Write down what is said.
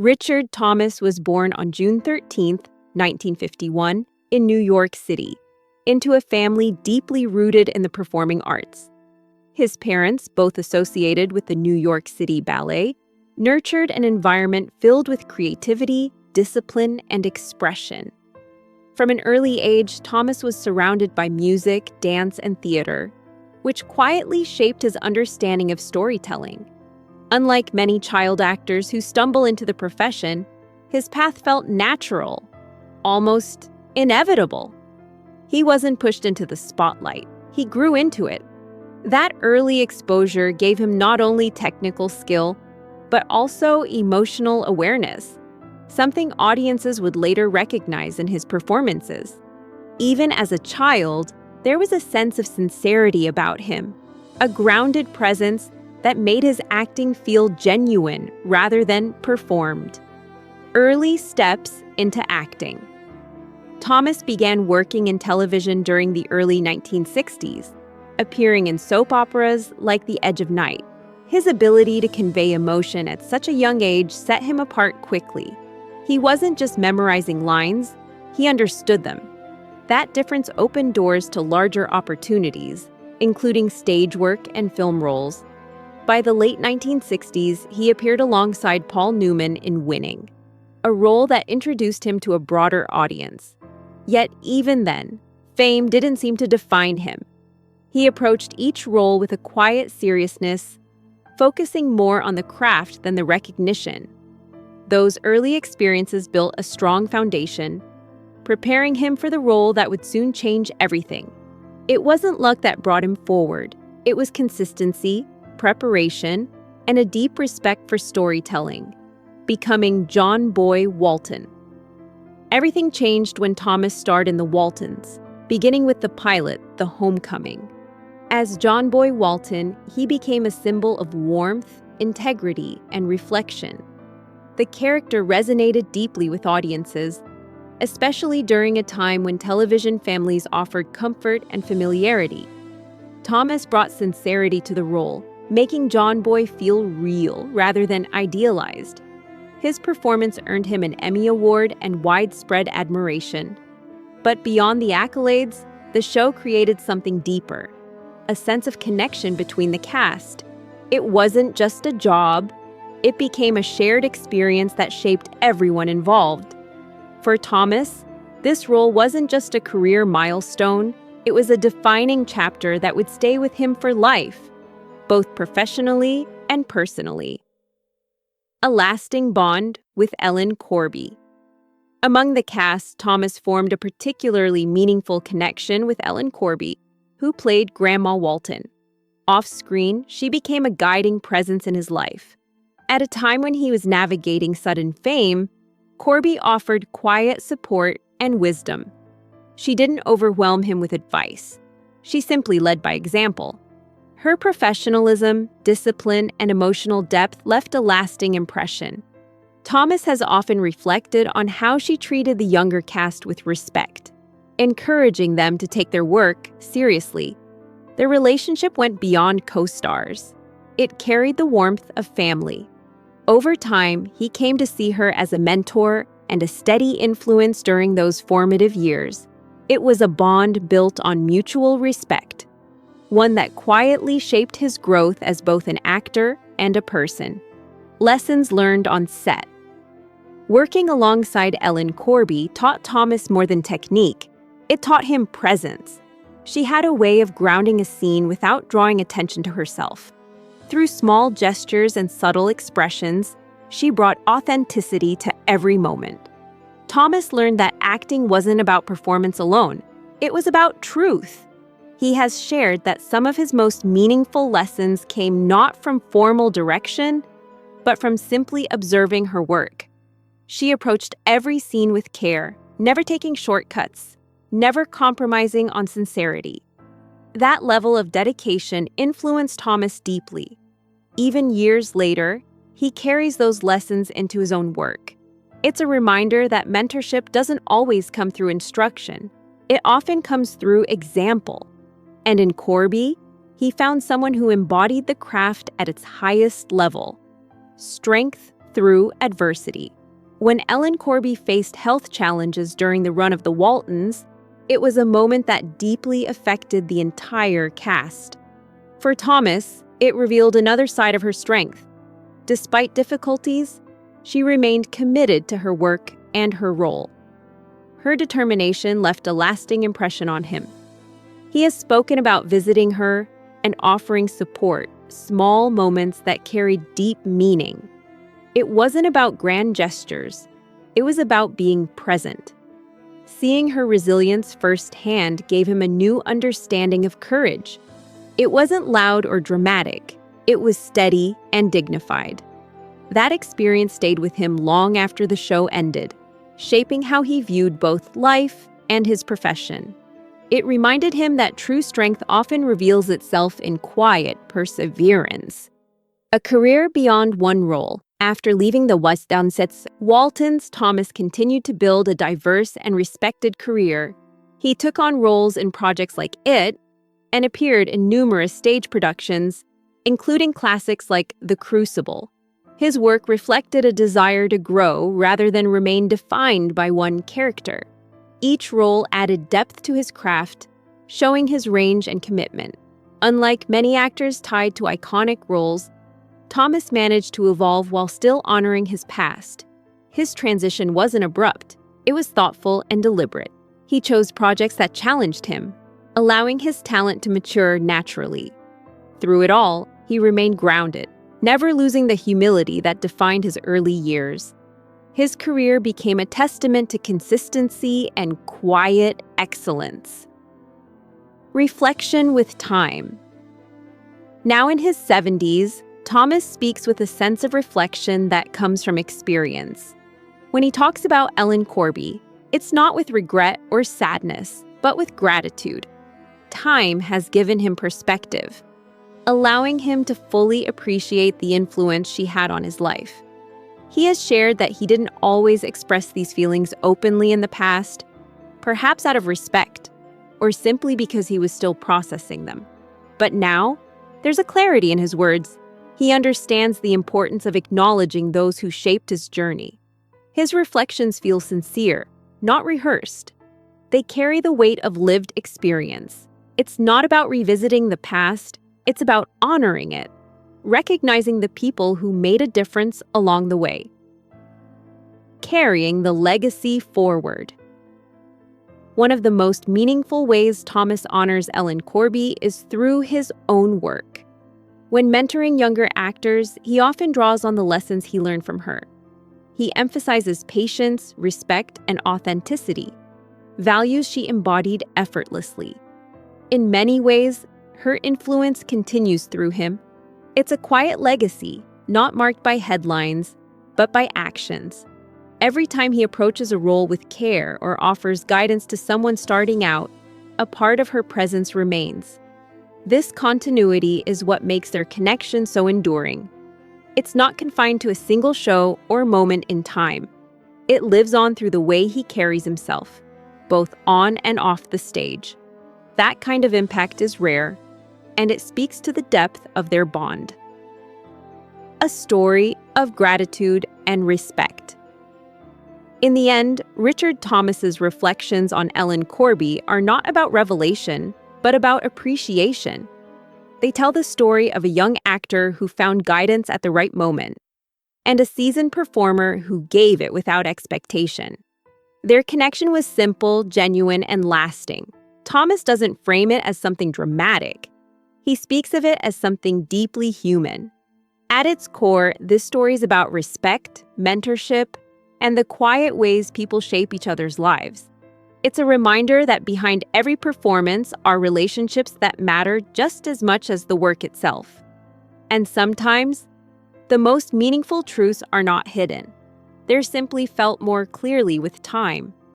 Richard Thomas was born on June 13, 1951, in New York City, into a family deeply rooted in the performing arts. His parents, both associated with the New York City Ballet, nurtured an environment filled with creativity, discipline, and expression. From an early age, Thomas was surrounded by music, dance, and theater, which quietly shaped his understanding of storytelling. Unlike many child actors who stumble into the profession, his path felt natural, almost inevitable. He wasn't pushed into the spotlight, he grew into it. That early exposure gave him not only technical skill, but also emotional awareness, something audiences would later recognize in his performances. Even as a child, there was a sense of sincerity about him, a grounded presence that made his acting feel genuine rather than performed. Early steps into acting. Thomas began working in television during the early 1960s, appearing in soap operas like The Edge of Night. His ability to convey emotion at such a young age set him apart quickly. He wasn't just memorizing lines, he understood them. That difference opened doors to larger opportunities, including stage work and film roles. By the late 1960s, he appeared alongside Paul Newman in Winning, a role that introduced him to a broader audience. Yet even then, fame didn't seem to define him. He approached each role with a quiet seriousness, focusing more on the craft than the recognition. Those early experiences built a strong foundation, preparing him for the role that would soon change everything. It wasn't luck that brought him forward. It was consistency, preparation, and a deep respect for storytelling, becoming John Boy Walton. Everything changed when Thomas starred in the Waltons, beginning with the pilot, The Homecoming. As John Boy Walton, he became a symbol of warmth, integrity, and reflection. The character resonated deeply with audiences, especially during a time when television families offered comfort and familiarity. Thomas brought sincerity to the role, making John Boy feel real rather than idealized. His performance earned him an Emmy Award and widespread admiration. But beyond the accolades, the show created something deeper, a sense of connection between the cast. It wasn't just a job, it became a shared experience that shaped everyone involved. For Thomas, this role wasn't just a career milestone, it was a defining chapter that would stay with him for life, both professionally and personally. A lasting bond with Ellen Corby. Among the cast, Thomas formed a particularly meaningful connection with Ellen Corby, who played Grandma Walton. Off-screen, she became a guiding presence in his life. At a time when he was navigating sudden fame, Corby offered quiet support and wisdom. She didn't overwhelm him with advice. She simply led by example. Her professionalism, discipline, and emotional depth left a lasting impression. Thomas has often reflected on how she treated the younger cast with respect, encouraging them to take their work seriously. Their relationship went beyond co-stars. It carried the warmth of family. Over time, he came to see her as a mentor and a steady influence during those formative years. It was a bond built on mutual respect, one that quietly shaped his growth as both an actor and a person. Lessons learned on set. Working alongside Ellen Corby taught Thomas more than technique. It taught him presence. She had a way of grounding a scene without drawing attention to herself. Through small gestures and subtle expressions, she brought authenticity to every moment. Thomas learned that acting wasn't about performance alone. It was about truth. He has shared that some of his most meaningful lessons came not from formal direction, but from simply observing her work. She approached every scene with care, never taking shortcuts, never compromising on sincerity. That level of dedication influenced Thomas deeply. Even years later, he carries those lessons into his own work. It's a reminder that mentorship doesn't always come through instruction. It often comes through example. And in Corby, he found someone who embodied the craft at its highest level. Strength through adversity. When Ellen Corby faced health challenges during the run of the Waltons, it was a moment that deeply affected the entire cast. For Thomas, it revealed another side of her strength. Despite difficulties, she remained committed to her work and her role. Her determination left a lasting impression on him. He has spoken about visiting her and offering support, small moments that carried deep meaning. It wasn't about grand gestures. It was about being present. Seeing her resilience firsthand gave him a new understanding of courage. It wasn't loud or dramatic. It was steady and dignified. That experience stayed with him long after the show ended, shaping how he viewed both life and his profession. It reminded him that true strength often reveals itself in quiet perseverance. A career beyond one role. After leaving the Waltons, Thomas continued to build a diverse and respected career. He took on roles in projects like It and appeared in numerous stage productions, including classics like The Crucible. His work reflected a desire to grow rather than remain defined by one character. Each role added depth to his craft, showing his range and commitment. Unlike many actors tied to iconic roles, Thomas managed to evolve while still honoring his past. His transition wasn't abrupt. It was thoughtful and deliberate. He chose projects that challenged him, allowing his talent to mature naturally. Through it all, he remained grounded, never losing the humility that defined his early years. His career became a testament to consistency and quiet excellence. Reflection with time. Now in his 70s, Thomas speaks with a sense of reflection that comes from experience. When he talks about Ellen Corby, it's not with regret or sadness, but with gratitude. Time has given him perspective, allowing him to fully appreciate the influence she had on his life. He has shared that he didn't always express these feelings openly in the past, perhaps out of respect, or simply because he was still processing them. But now, there's a clarity in his words. He understands the importance of acknowledging those who shaped his journey. His reflections feel sincere, not rehearsed. They carry the weight of lived experience. It's not about revisiting the past, it's about honoring it, recognizing the people who made a difference along the way. Carrying the legacy forward. One of the most meaningful ways Thomas honors Ellen Corby is through his own work. When mentoring younger actors, he often draws on the lessons he learned from her. He emphasizes patience, respect, and authenticity, values she embodied effortlessly. In many ways, her influence continues through him. It's a quiet legacy, not marked by headlines, but by actions. Every time he approaches a role with care or offers guidance to someone starting out, a part of her presence remains. This continuity is what makes their connection so enduring. It's not confined to a single show or moment in time. It lives on through the way he carries himself, both on and off the stage. That kind of impact is rare, and it speaks to the depth of their bond. A story of gratitude and respect. In the end, Richard Thomas's reflections on Ellen Corby are not about revelation, but about appreciation. They tell the story of a young actor who found guidance at the right moment, and a seasoned performer who gave it without expectation. Their connection was simple, genuine, and lasting. Thomas doesn't frame it as something dramatic. He speaks of it as something deeply human. At its core, this story is about respect, mentorship, and the quiet ways people shape each other's lives. It's a reminder that behind every performance are relationships that matter just as much as the work itself. And sometimes, the most meaningful truths are not hidden. They're simply felt more clearly with time.